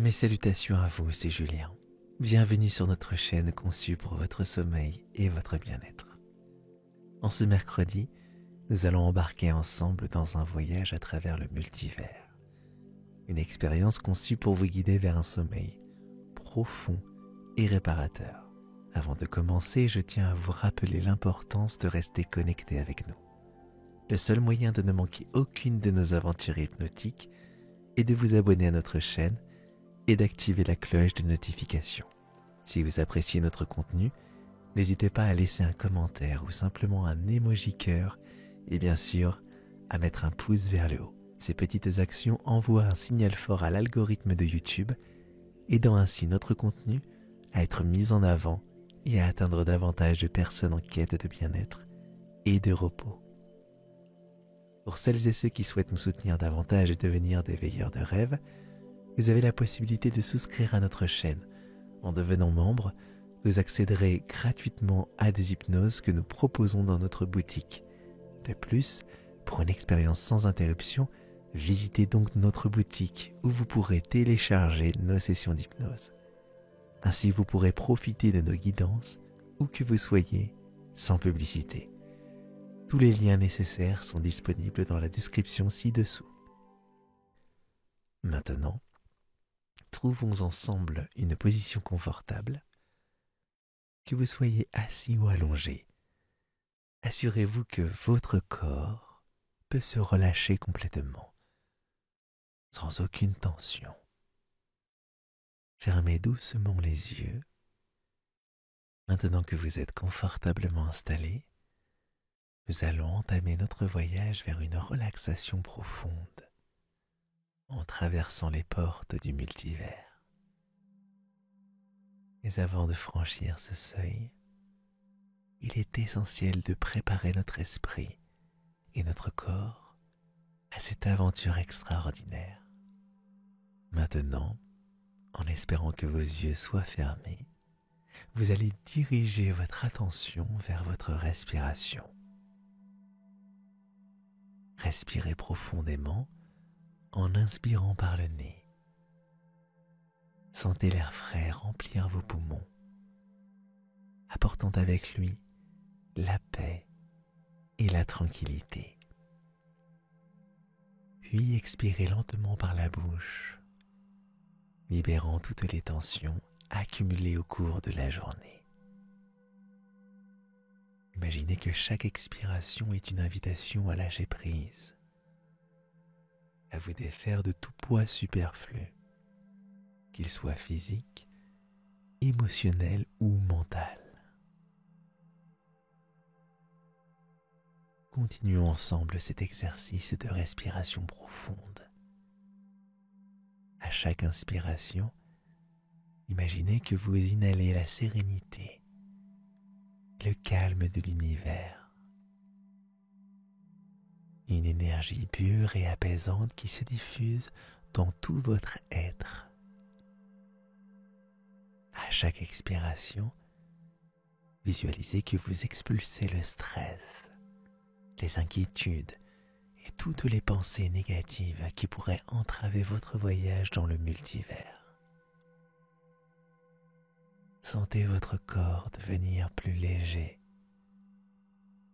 Mes salutations à vous, c'est Julien. Bienvenue sur notre chaîne conçue pour votre sommeil et votre bien-être. En ce mercredi, nous allons embarquer ensemble dans un voyage à travers le multivers. Une expérience conçue pour vous guider vers un sommeil profond et réparateur. Avant de commencer, je tiens à vous rappeler l'importance de rester connecté avec nous. Le seul moyen de ne manquer aucune de nos aventures hypnotiques est de vous abonner à notre chaîne et d'activer la cloche de notification. Si vous appréciez notre contenu, n'hésitez pas à laisser un commentaire ou simplement un emoji cœur et bien sûr à mettre un pouce vers le haut. Ces petites actions envoient un signal fort à l'algorithme de YouTube, aidant ainsi notre contenu à être mis en avant et à atteindre davantage de personnes en quête de bien-être et de repos. Pour celles et ceux qui souhaitent nous soutenir davantage et devenir des veilleurs de rêve, vous avez la possibilité de souscrire à notre chaîne. En devenant membre, vous accéderez gratuitement à des hypnoses que nous proposons dans notre boutique. De plus, pour une expérience sans interruption, visitez donc notre boutique où vous pourrez télécharger nos sessions d'hypnose. Ainsi, vous pourrez profiter de nos guidances où que vous soyez, sans publicité. Tous les liens nécessaires sont disponibles dans la description ci-dessous. Maintenant, trouvons ensemble une position confortable. Que vous soyez assis ou allongé, assurez-vous que votre corps peut se relâcher complètement, sans aucune tension. Fermez doucement les yeux. Maintenant que vous êtes confortablement installé, nous allons entamer notre voyage vers une relaxation profonde en traversant les portes du multivers. Mais avant de franchir ce seuil, il est essentiel de préparer notre esprit et notre corps à cette aventure extraordinaire. Maintenant, en espérant que vos yeux soient fermés, vous allez diriger votre attention vers votre respiration. Respirez profondément en inspirant par le nez. Sentez l'air frais remplir vos poumons, apportant avec lui la paix et la tranquillité. Puis expirez lentement par la bouche, libérant toutes les tensions accumulées au cours de la journée. Imaginez que chaque expiration est une invitation à lâcher prise, à vous défaire de tout poids superflu, qu'il soit physique, émotionnel ou mental. Continuons ensemble cet exercice de respiration profonde. À chaque inspiration, imaginez que vous inhalez la sérénité, le calme de l'univers. Une énergie pure et apaisante qui se diffuse dans tout votre être. À chaque expiration, visualisez que vous expulsez le stress, les inquiétudes et toutes les pensées négatives qui pourraient entraver votre voyage dans le multivers. Sentez votre corps devenir plus léger.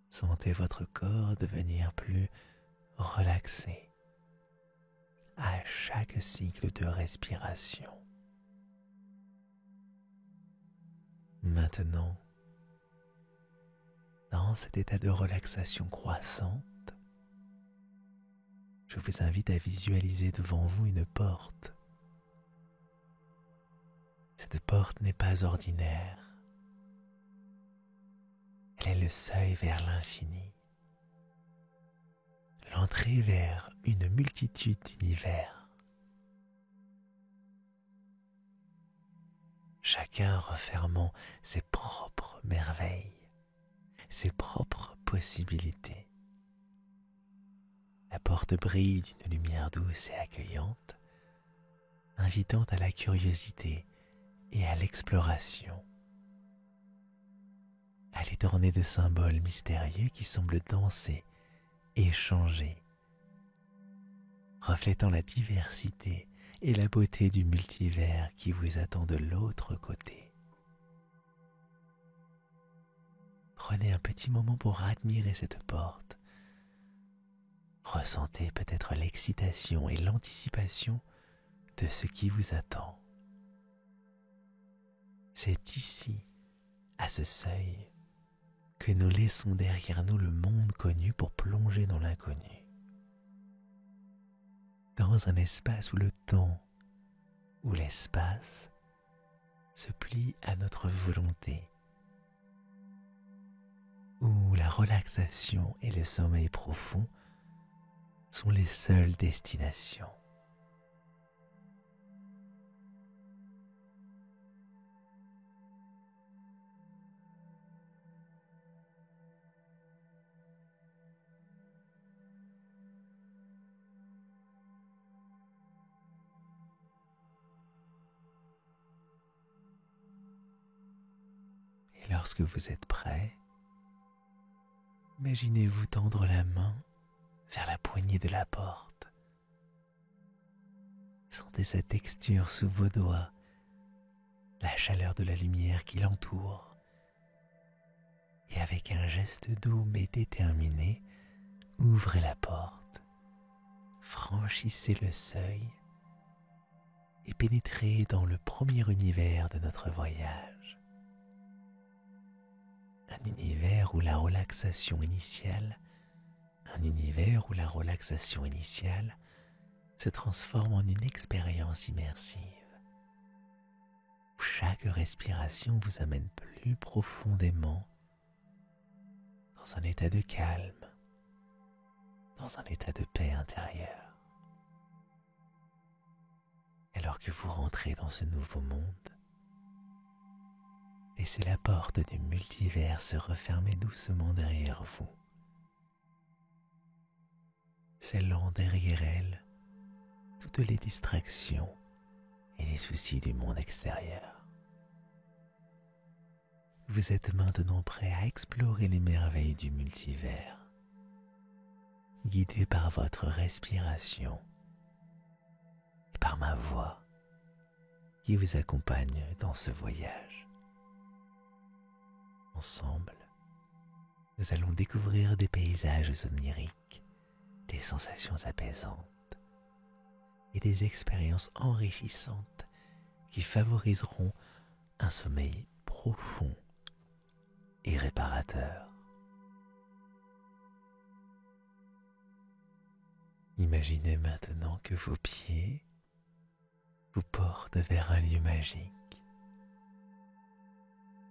Sentez votre corps devenir plus relaxé à chaque cycle de respiration. Maintenant, dans cet état de relaxation croissante, je vous invite à visualiser devant vous une porte. Cette porte n'est pas ordinaire. Elle est le seuil vers l'infini, l'entrée vers une multitude d'univers. Chacun refermant ses propres merveilles, ses propres possibilités. La porte brille d'une lumière douce et accueillante, invitant à la curiosité et à l'exploration. Elle est ornée de symboles mystérieux qui semblent danser et changer, reflétant la diversité et la beauté du multivers qui vous attend de l'autre côté. Prenez un petit moment pour admirer cette porte. Ressentez peut-être l'excitation et l'anticipation de ce qui vous attend. C'est ici, à ce seuil, que nous laissons derrière nous le monde connu pour plonger dans l'inconnu. Dans un espace où le temps, où l'espace se plie à notre volonté, où la relaxation et le sommeil profond sont les seules destinations. Et lorsque vous êtes prêt, imaginez-vous tendre la main vers la poignée de la porte. Sentez sa texture sous vos doigts, la chaleur de la lumière qui l'entoure. Et avec un geste doux mais déterminé, ouvrez la porte, franchissez le seuil et pénétrez dans le premier univers de notre voyage. Un univers où la relaxation initiale se transforme en une expérience immersive, où chaque respiration vous amène plus profondément dans un état de calme, dans un état de paix intérieure. Alors que vous rentrez dans ce nouveau monde, laissez la porte du multivers se refermer doucement derrière vous, scellant derrière elle toutes les distractions et les soucis du monde extérieur. Vous êtes maintenant prêt à explorer les merveilles du multivers, guidé par votre respiration et par ma voix qui vous accompagne dans ce voyage. Ensemble, nous allons découvrir des paysages oniriques, des sensations apaisantes et des expériences enrichissantes qui favoriseront un sommeil profond et réparateur. Imaginez maintenant que vos pieds vous portent vers un lieu magique,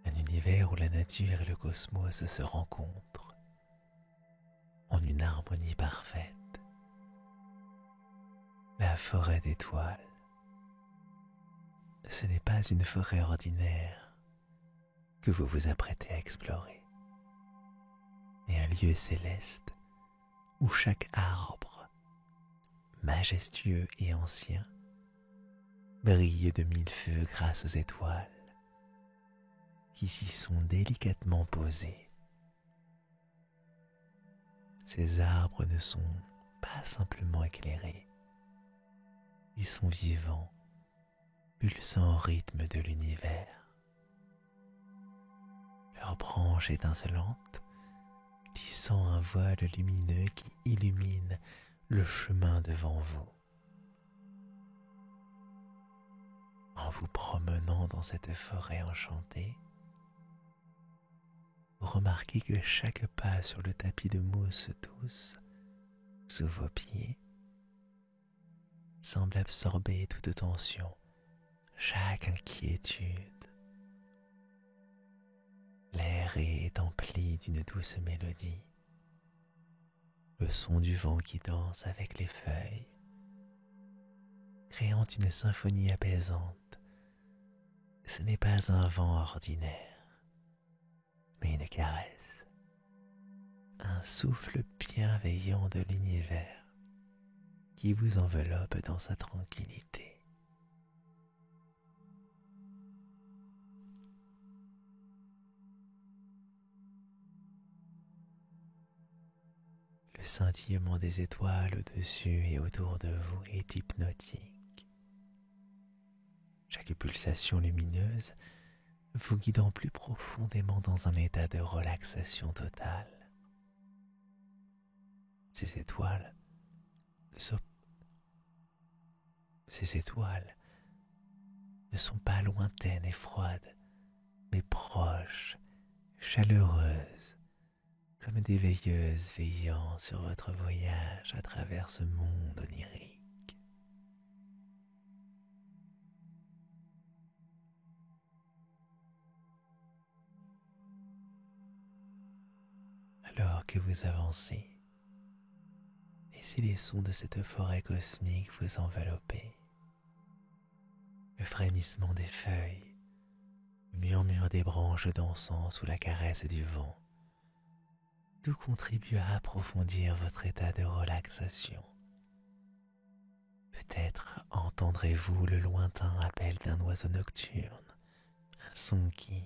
un univers où la nature et le cosmos se rencontrent en une harmonie parfaite. La forêt d'étoiles, ce n'est pas une forêt ordinaire que vous vous apprêtez à explorer, mais un lieu céleste où chaque arbre, majestueux et ancien, brille de mille feux grâce aux étoiles qui s'y sont délicatement posées. Ces arbres ne sont pas simplement éclairés, ils sont vivants, pulsant au rythme de l'univers. Leurs branches étincelantes tissant un voile lumineux qui illumine le chemin devant vous. En vous promenant dans cette forêt enchantée, vous remarquez que chaque pas sur le tapis de mousse douce sous vos pieds semble absorber toute tension, chaque inquiétude. L'air est empli d'une douce mélodie, le son du vent qui danse avec les feuilles, créant une symphonie apaisante. Ce n'est pas un vent ordinaire, mais une caresse, un souffle bienveillant de l'univers qui vous enveloppe dans sa tranquillité. Le scintillement des étoiles au-dessus et autour de vous est hypnotique. chaque pulsation lumineuse vous guidant plus profondément dans un état de relaxation totale. Ces étoiles ne sont, ces étoiles ne sont pas lointaines et froides, mais proches, chaleureuses, comme des veilleuses veillant sur votre voyage à travers ce monde onirique. Alors que vous avancez, laissez les sons de cette forêt cosmique vous envelopper. Le frémissement des feuilles, le murmure des branches dansant sous la caresse du vent, tout contribue à approfondir votre état de relaxation. Peut-être entendrez-vous le lointain appel d'un oiseau nocturne, un son qui,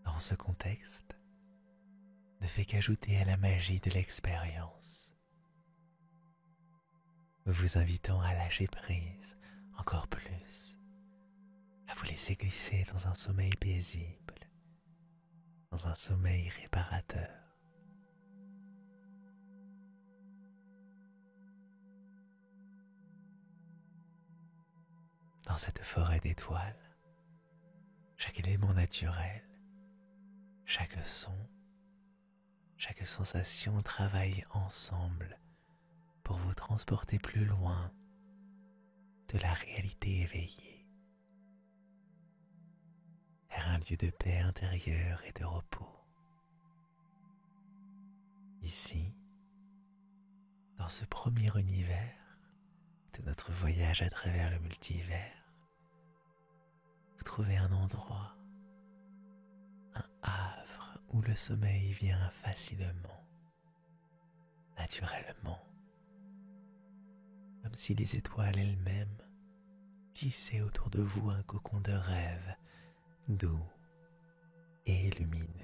dans ce contexte, ne fait qu'ajouter à la magie de l'expérience, vous invitant à lâcher prise encore plus, à vous laisser glisser dans un sommeil paisible, dans un sommeil réparateur. Dans cette forêt d'étoiles, chaque élément naturel, chaque son, chaque sensation travaille ensemble pour vous transporter plus loin de la réalité éveillée, vers un lieu de paix intérieure et de repos. Ici, dans ce premier univers de notre voyage à travers le multivers, vous trouvez un endroit, un havre où le sommeil vient facilement, naturellement, comme si les étoiles elles-mêmes tissaient autour de vous un cocon de rêve doux et lumineux.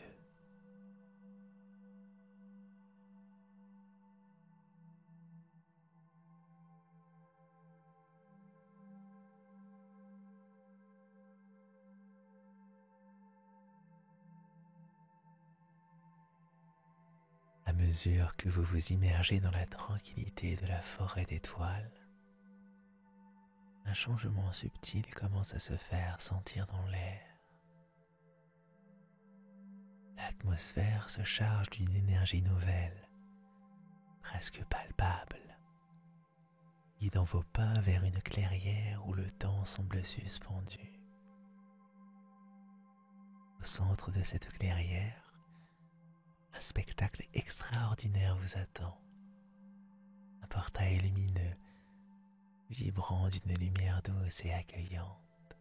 À mesure que vous vous immergez dans la tranquillité de la forêt d'étoiles, un changement subtil commence à se faire sentir dans l'air. L'atmosphère se charge d'une énergie nouvelle, presque palpable, guidant vos pas vers une clairière où le temps semble suspendu. Au centre de cette clairière, un spectacle extraordinaire vous attend. Un portail lumineux, vibrant d'une lumière douce et accueillante,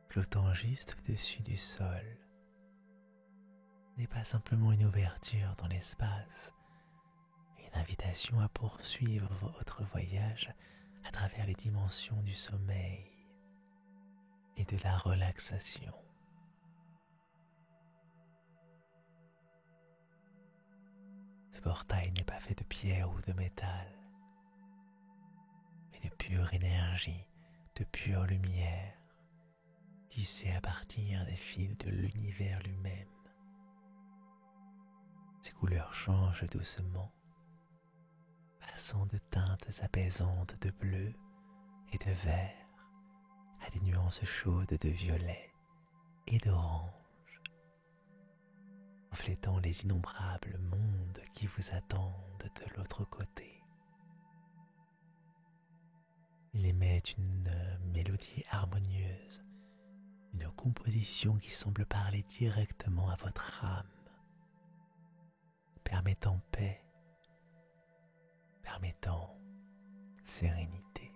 flottant juste au-dessus du sol, n'est pas simplement une ouverture dans l'espace, mais une invitation à poursuivre votre voyage à travers les dimensions du sommeil et de la relaxation. Ce portail n'est pas fait de pierre ou de métal, mais de pure énergie, de pure lumière, tissée à partir des fils de l'univers lui-même. Ses couleurs changent doucement, passant de teintes apaisantes de bleu et de vert à des nuances chaudes de violet et d'orange, reflétant les innombrables mondes qui vous attendent de l'autre côté. Il émet une mélodie harmonieuse, une composition qui semble parler directement à votre âme, permettant paix, permettant sérénité.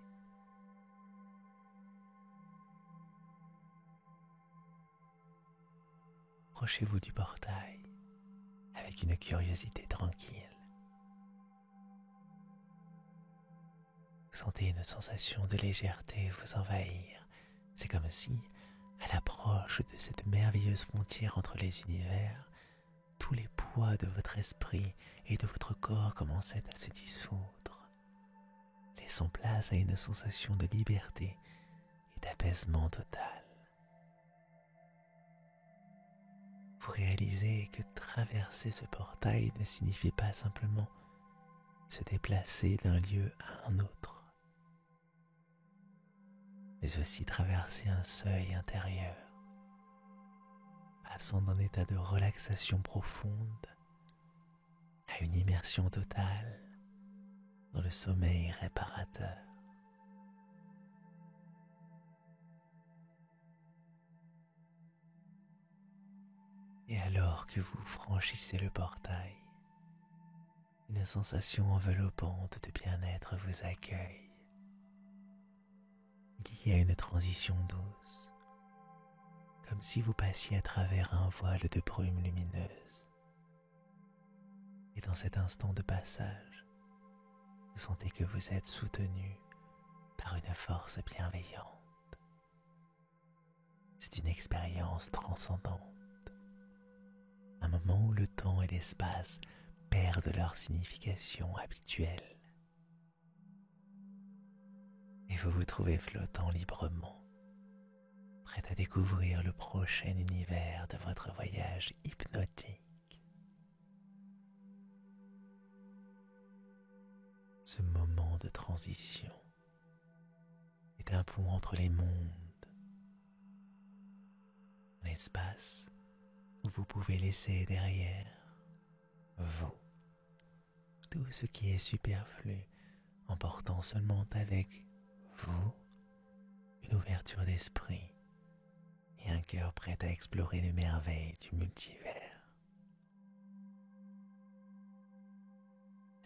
Approchez-vous du portail avec une curiosité tranquille. Vous sentez une sensation de légèreté vous envahir. C'est comme si, à l'approche de cette merveilleuse frontière entre les univers, tous les poids de votre esprit et de votre corps commençaient à se dissoudre, laissant place à une sensation de liberté et d'apaisement total. Vous réalisez que traverser ce portail ne signifie pas simplement se déplacer d'un lieu à un autre, mais aussi traverser un seuil intérieur, passant d'un état de relaxation profonde à une immersion totale dans le sommeil réparateur. Et alors que vous franchissez le portail, une sensation enveloppante de bien-être vous accueille. Il y a une transition douce, comme si vous passiez à travers un voile de brume lumineuse. Et dans cet instant de passage, vous sentez que vous êtes soutenu par une force bienveillante. C'est une expérience transcendante, un moment où le temps et l'espace perdent leur signification habituelle. Et vous vous trouvez flottant librement, prêt à découvrir le prochain univers de votre voyage hypnotique. Ce moment de transition est un pont entre les mondes, un espace où vous pouvez laisser derrière vous tout ce qui est superflu, emportant seulement avec vous une ouverture d'esprit et un cœur prêt à explorer les merveilles du multivers.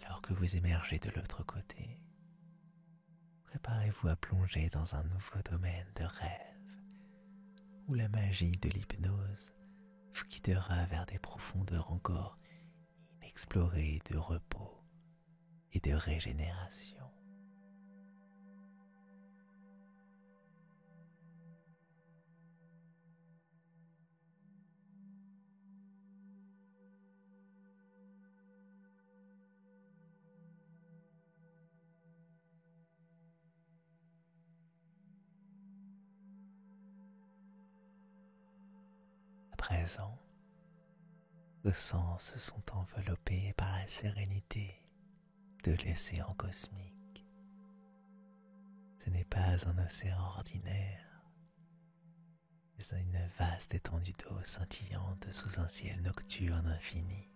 Alors que vous émergez de l'autre côté, préparez-vous à plonger dans un nouveau domaine de rêve où la magie de l'hypnose vous guidera vers des profondeurs encore inexplorées de repos et de régénération. À présent, vos sens sont enveloppés par la sérénité de l'océan cosmique. Ce n'est pas un océan ordinaire, mais une vaste étendue d'eau scintillante sous un ciel nocturne infini,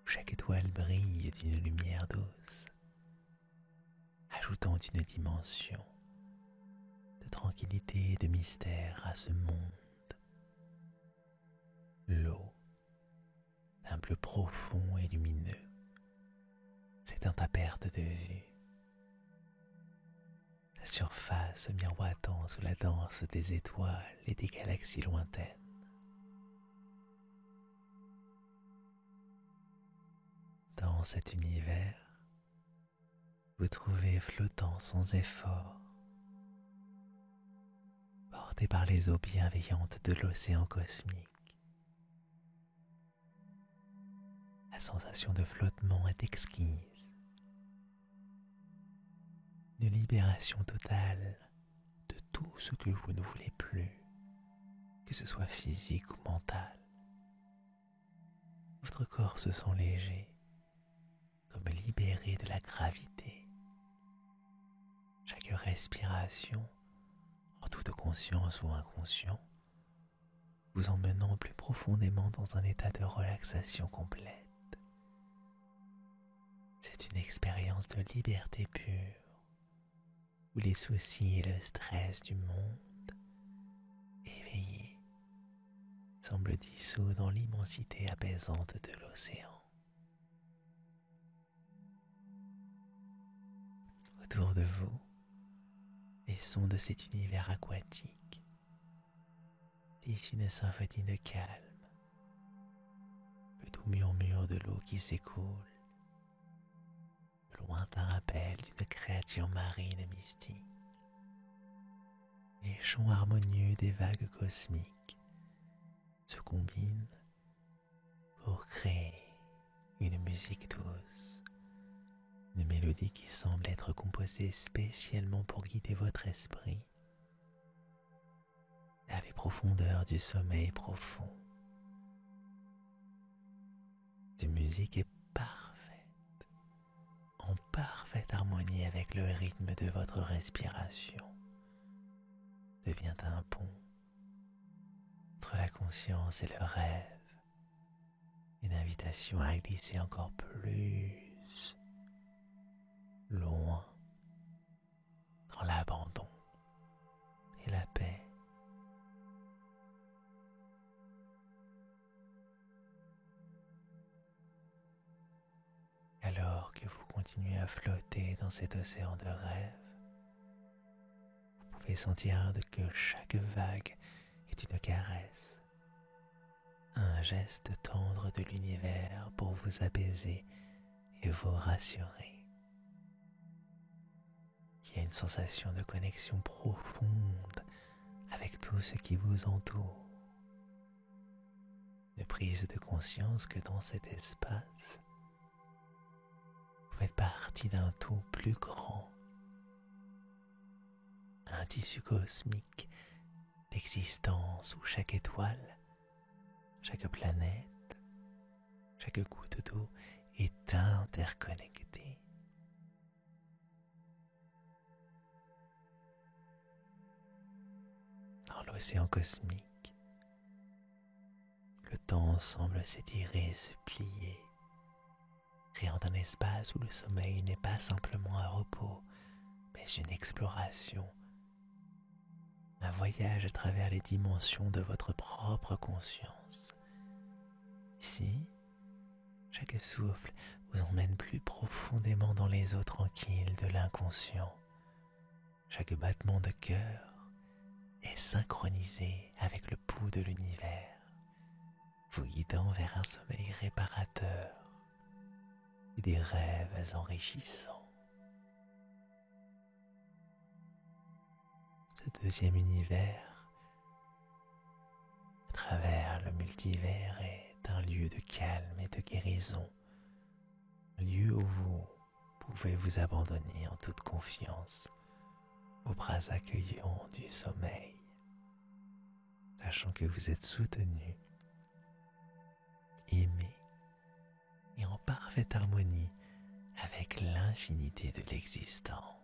où chaque étoile brille d'une lumière douce, ajoutant une dimension de tranquillité et de mystère à ce monde. L'eau, d'un bleu profond et lumineux, s'éteint à perte de vue. Sa surface miroitant sous la danse des étoiles et des galaxies lointaines. Dans cet univers, vous trouvez flottant sans effort, porté par les eaux bienveillantes de l'océan cosmique. La sensation de flottement est exquise. Une libération totale de tout ce que vous ne voulez plus, que ce soit physique ou mental. Votre corps se sent léger, comme libéré de la gravité. Chaque respiration, en toute conscience ou inconscient, vous emmenant plus profondément dans un état de relaxation complète. C'est une expérience de liberté pure, où les soucis et le stress du monde, éveillés, semblent dissous dans l'immensité apaisante de l'océan. Autour de vous, les sons de cet univers aquatique tissent une symphonie de calme, le doux murmure de l'eau qui s'écoule, le lointain rappel d'une créature marine mystique, les chants harmonieux des vagues cosmiques se combinent pour créer une musique douce, une mélodie qui semble être composée spécialement pour guider votre esprit vers les profondeurs du sommeil profond. Cette musique est parfaite, en parfaite harmonie avec le rythme de votre respiration. Devient un pont entre la conscience et le rêve, une invitation à glisser encore plus loin dans l'abandon et la paix. Alors que vous continuez à flotter dans cet océan de rêve, vous pouvez sentir que chaque vague est une caresse, un geste tendre de l'univers pour vous apaiser et vous rassurer. Il y a une sensation de connexion profonde avec tout ce qui vous entoure. Une prise de conscience que dans cet espace, vous faites partie d'un tout plus grand, un tissu cosmique d'existence où chaque étoile, chaque planète, chaque goutte d'eau est interconnectée. Dans l'océan cosmique, le temps semble s'étirer, se plier, créant un espace où le sommeil n'est pas simplement un repos, mais une exploration, un voyage à travers les dimensions de votre propre conscience. Ici, chaque souffle vous emmène plus profondément dans les eaux tranquilles de l'inconscient. Chaque battement de cœur est synchronisé avec le pouls de l'univers, vous guidant vers un sommeil réparateur et des rêves enrichissants. Ce deuxième univers, à travers le multivers, est un lieu de calme et de guérison, un lieu où vous pouvez vous abandonner en toute confiance aux bras accueillants du sommeil, sachant que vous êtes soutenu, aimé et en parfaite harmonie avec l'infinité de l'existence.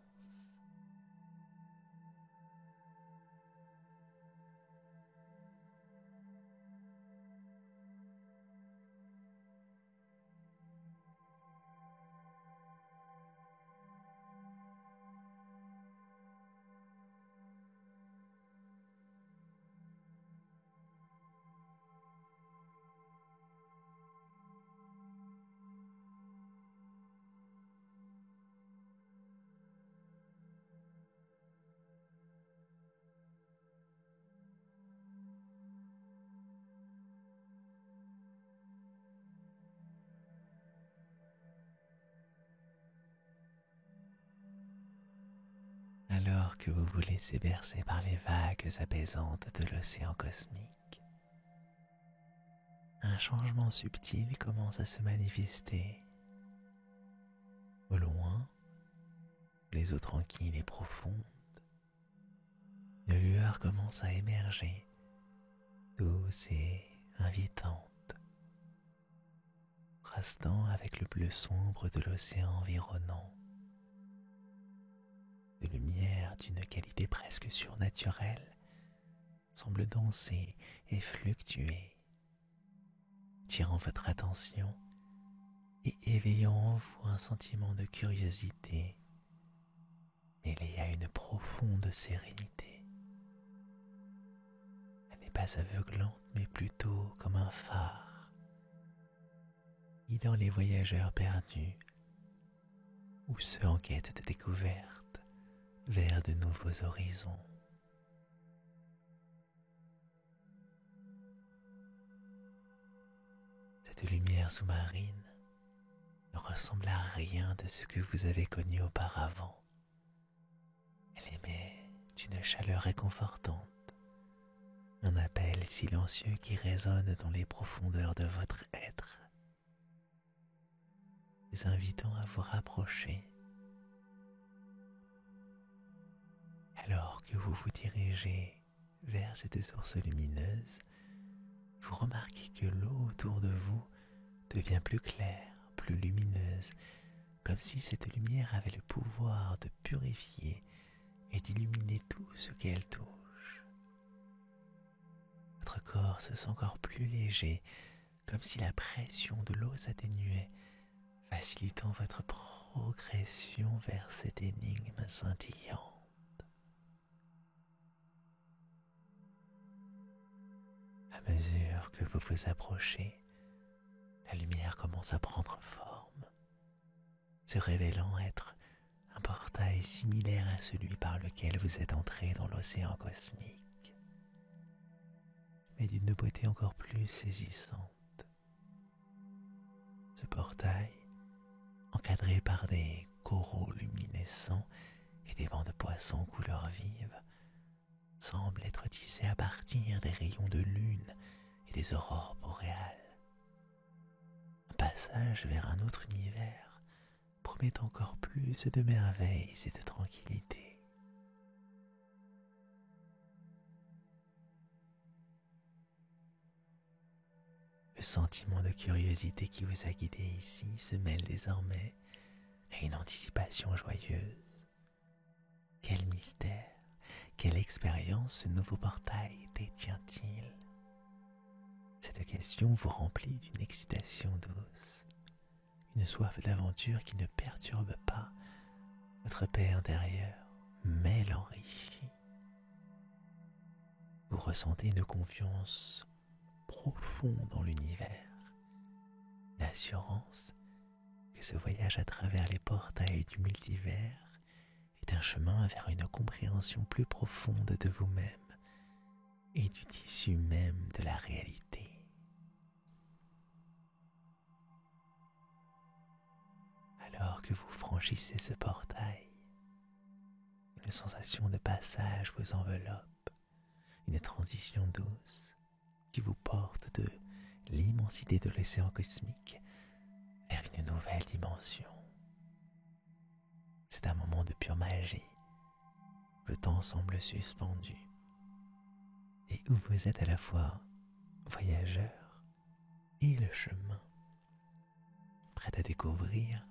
Alors que vous vous laissez bercer par les vagues apaisantes de l'océan cosmique, un changement subtil commence à se manifester. Au loin, les eaux tranquilles et profondes, une lueur commence à émerger, douce et invitante, contrastant avec le bleu sombre de l'océan environnant. De lumière d'une qualité presque surnaturelle semble danser et fluctuer, tirant votre attention et éveillant en vous un sentiment de curiosité mêlé à une profonde sérénité. Elle n'est pas aveuglante mais plutôt comme un phare, guidant les voyageurs perdus ou ceux en quête de découverte vers de nouveaux horizons. Cette lumière sous-marine ne ressemble à rien de ce que vous avez connu auparavant. Elle émet une chaleur réconfortante, un appel silencieux qui résonne dans les profondeurs de votre être, vous invitant à vous rapprocher que vous vous dirigez vers cette source lumineuse, vous remarquez que l'eau autour de vous devient plus claire, plus lumineuse, comme si cette lumière avait le pouvoir de purifier et d'illuminer tout ce qu'elle touche. Votre corps se sent encore plus léger, comme si la pression de l'eau s'atténuait, facilitant votre progression vers cette énigme scintillante. À mesure que vous vous approchez, la lumière commence à prendre forme, se révélant être un portail similaire à celui par lequel vous êtes entré dans l'océan cosmique, mais d'une beauté encore plus saisissante. Ce portail, encadré par des coraux luminescents et des bancs de poissons couleur vive, semble être tissé à partir des rayons de lune et des aurores boréales. Un passage vers un autre univers promet encore plus de merveilles et de tranquillité. Le sentiment de curiosité qui vous a guidé ici se mêle désormais à une anticipation joyeuse. Quel mystère, quelle expérience ce nouveau portail détient-il? Cette question vous remplit d'une excitation douce, une soif d'aventure qui ne perturbe pas votre paix intérieure, mais l'enrichit. Vous ressentez une confiance profonde dans l'univers, l'assurance que ce voyage à travers les portails du multivers est un chemin vers une compréhension plus profonde de vous-même et du tissu même de la réalité. Alors que vous franchissez ce portail, une sensation de passage vous enveloppe, une transition douce qui vous porte de l'immensité de l'océan cosmique vers une nouvelle dimension. C'est un moment de pure magie. Le temps semble suspendu et où vous êtes à la fois voyageur et le chemin, prêt à découvrir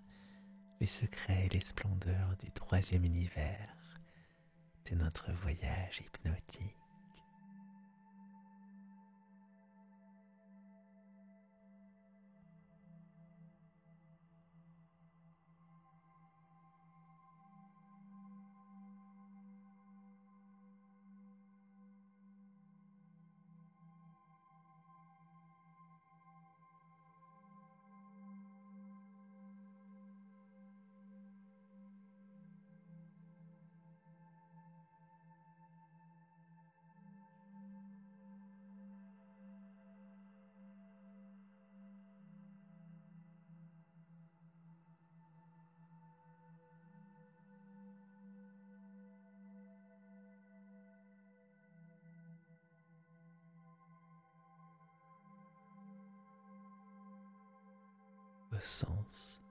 les secrets et les splendeurs du troisième univers de notre voyage hypnotique. Vos sens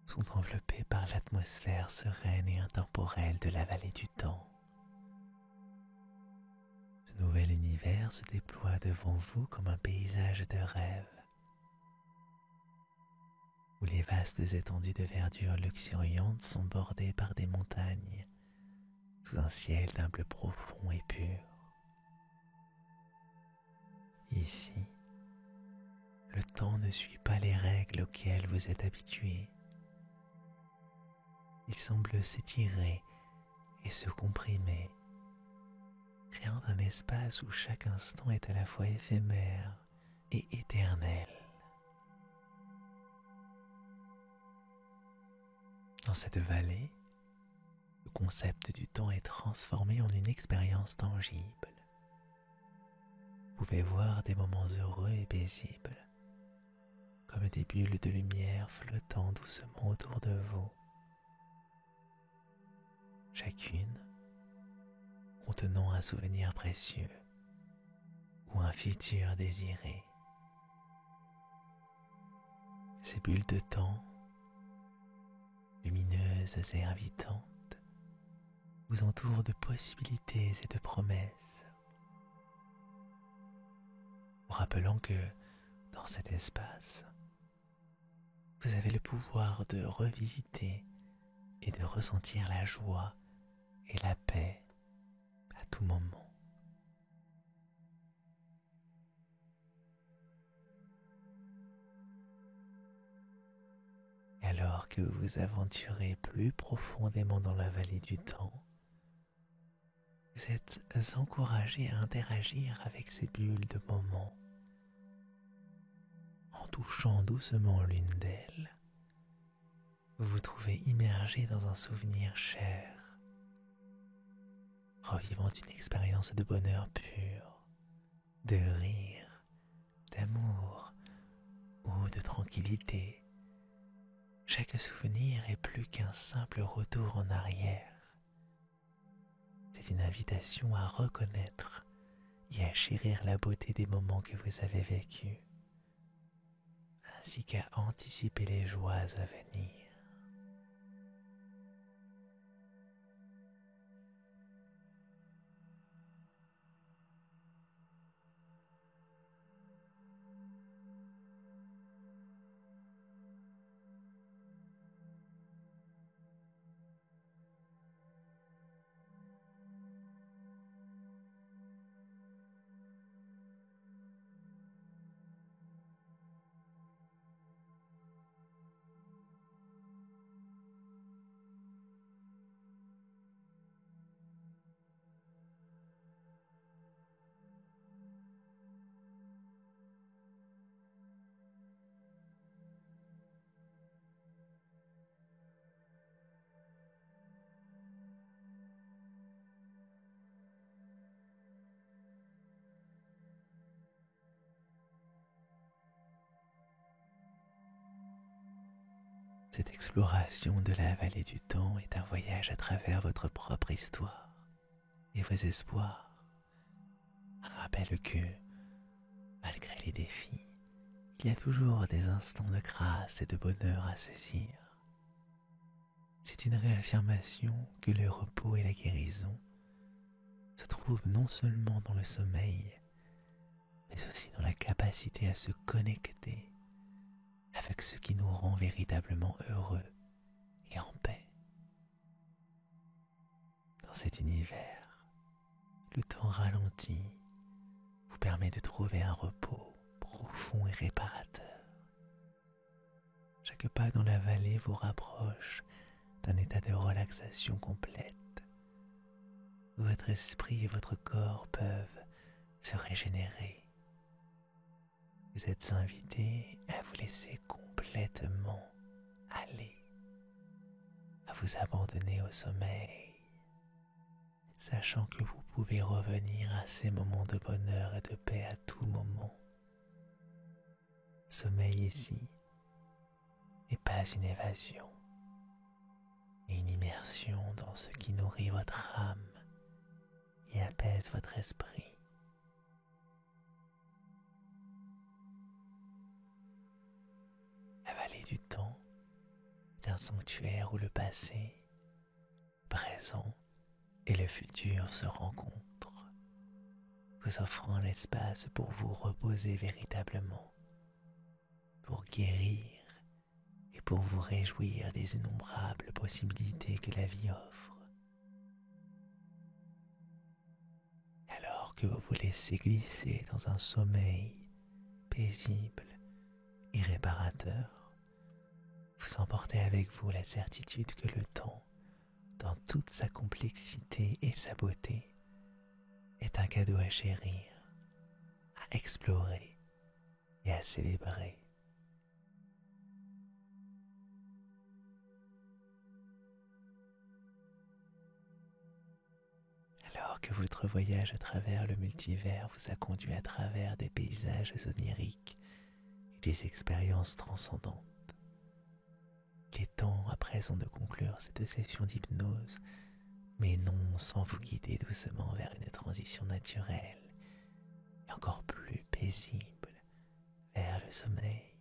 sont enveloppés par l'atmosphère sereine et intemporelle de la vallée du temps. Ce nouvel univers se déploie devant vous comme un paysage de rêve, où les vastes étendues de verdure luxuriante sont bordées par des montagnes, sous un ciel d'un bleu profond et pur. Ici, le temps ne suit pas les règles auxquelles vous êtes habitués. Il semble s'étirer et se comprimer, créant un espace où chaque instant est à la fois éphémère et éternel. Dans cette vallée, le concept du temps est transformé en une expérience tangible. Vous pouvez voir des moments heureux et paisibles, comme des bulles de lumière flottant doucement autour de vous, chacune contenant un souvenir précieux ou un futur désiré. Ces bulles de temps, lumineuses et invitantes, vous entoure de possibilités et de promesses, vous rappelant que dans cet espace, vous avez le pouvoir de revisiter et de ressentir la joie et la paix à tout moment. Et alors que vous vous aventurez plus profondément dans la vallée du temps, vous êtes encouragé à interagir avec ces bulles de moments. En touchant doucement l'une d'elles, vous vous trouvez immergé dans un souvenir cher, revivant une expérience de bonheur pur, de rire, d'amour ou de tranquillité. Chaque souvenir est plus qu'un simple retour en arrière. C'est une invitation à reconnaître et à chérir la beauté des moments que vous avez vécus, ainsi qu'à anticiper les joies à venir. Cette exploration de la vallée du temps est un voyage à travers votre propre histoire et vos espoirs. Un rappel que, malgré les défis, il y a toujours des instants de grâce et de bonheur à saisir. C'est une réaffirmation que le repos et la guérison se trouvent non seulement dans le sommeil, mais aussi dans la capacité à se connecter avec ce qui nous rend véritablement heureux et en paix. Dans cet univers, le temps ralenti vous permet de trouver un repos profond et réparateur. Chaque pas dans la vallée vous rapproche d'un état de relaxation complète, où votre esprit et votre corps peuvent se régénérer. Vous êtes invité à vous laisser complètement aller, à vous abandonner au sommeil, sachant que vous pouvez revenir à ces moments de bonheur et de paix à tout moment. Sommeil ici n'est pas une évasion, mais une immersion dans ce qui nourrit votre âme et apaise votre esprit. La vallée du temps est un sanctuaire où le passé, présent et le futur se rencontrent, vous offrant l'espace pour vous reposer véritablement, pour guérir et pour vous réjouir des innombrables possibilités que la vie offre. Alors que vous vous laissez glisser dans un sommeil paisible et réparateur, vous emportez avec vous la certitude que le temps, dans toute sa complexité et sa beauté, est un cadeau à chérir, à explorer et à célébrer. Alors que votre voyage à travers le multivers vous a conduit à travers des paysages oniriques et des expériences transcendantes, il est temps à présent de conclure cette session d'hypnose, mais non sans vous guider doucement vers une transition naturelle et encore plus paisible vers le sommeil,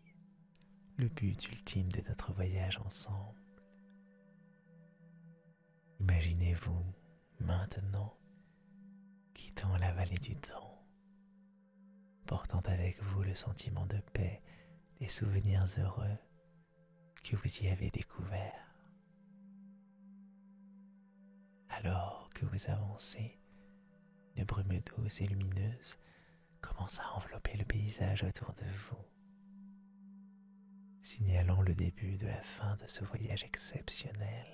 le but ultime de notre voyage ensemble. Imaginez-vous Maintenant, quittons la vallée du temps, portant avec vous le sentiment de paix, les souvenirs heureux que vous y avez découverts. Alors que vous avancez, une brume douce et lumineuse commence à envelopper le paysage autour de vous, signalant le début de la fin de ce voyage exceptionnel.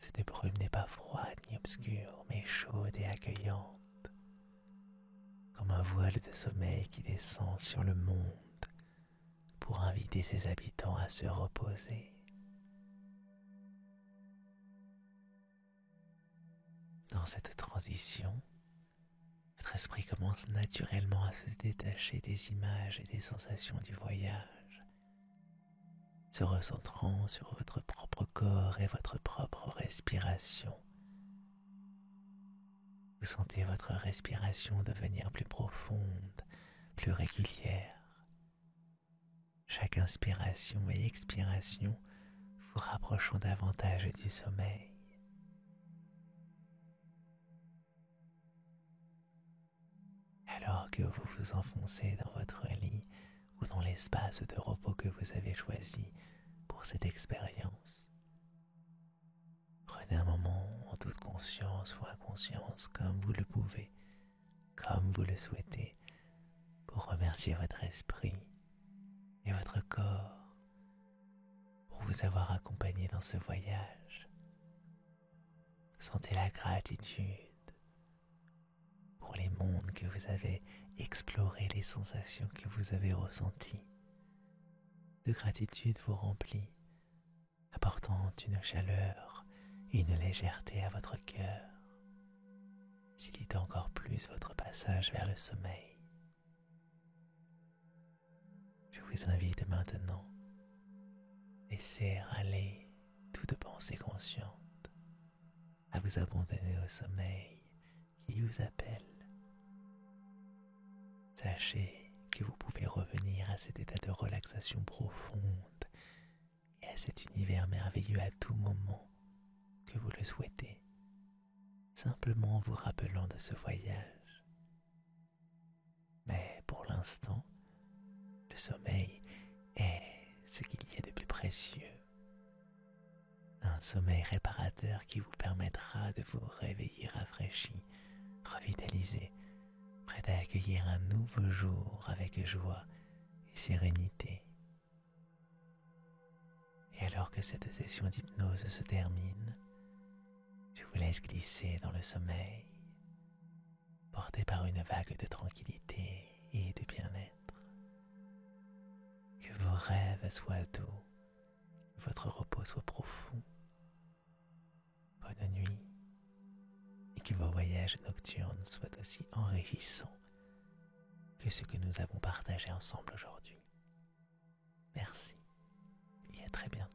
Cette brume n'est pas froide ni obscure, mais chaude et accueillante, comme un voile de sommeil qui descend sur le monde pour inviter ses habitants à se reposer. Dans cette transition, votre esprit commence naturellement à se détacher des images et des sensations du voyage, se recentrant sur votre propre corps et votre propre respiration. Vous sentez votre respiration devenir plus profonde, plus régulière. Chaque inspiration et expiration vous rapprochant davantage du sommeil. Alors que vous vous enfoncez dans votre lit ou dans l'espace de repos que vous avez choisi pour cette expérience, prenez un moment en toute conscience ou inconscience comme vous le pouvez, comme vous le souhaitez, pour remercier votre esprit et votre corps pour vous avoir accompagné dans ce voyage. Sentez la gratitude pour les mondes que vous avez explorés, les sensations que vous avez ressenties. De gratitude vous remplit, apportant une chaleur et une légèreté à votre cœur, facilitant encore plus votre passage vers le sommeil. Je vous invite maintenant à laisser aller toute pensée consciente, à vous abandonner au sommeil qui vous appelle. Sachez que vous pouvez revenir à cet état de relaxation profonde et à cet univers merveilleux à tout moment que vous le souhaitez, simplement en vous rappelant de ce voyage. Mais pour l'instant, le sommeil est ce qu'il y a de plus précieux. Un sommeil réparateur qui vous permettra de vous réveiller rafraîchi, revitalisé, prêt à accueillir un nouveau jour avec joie et sérénité. Et alors que cette session d'hypnose se termine, je vous laisse glisser dans le sommeil, porté par une vague de tranquillité et de bien-être. Que vos rêves soient doux, que votre repos soit profond. Bonne nuit, et que vos voyages nocturnes soient aussi enrichissants que ce que nous avons partagé ensemble aujourd'hui. Merci et à très bientôt.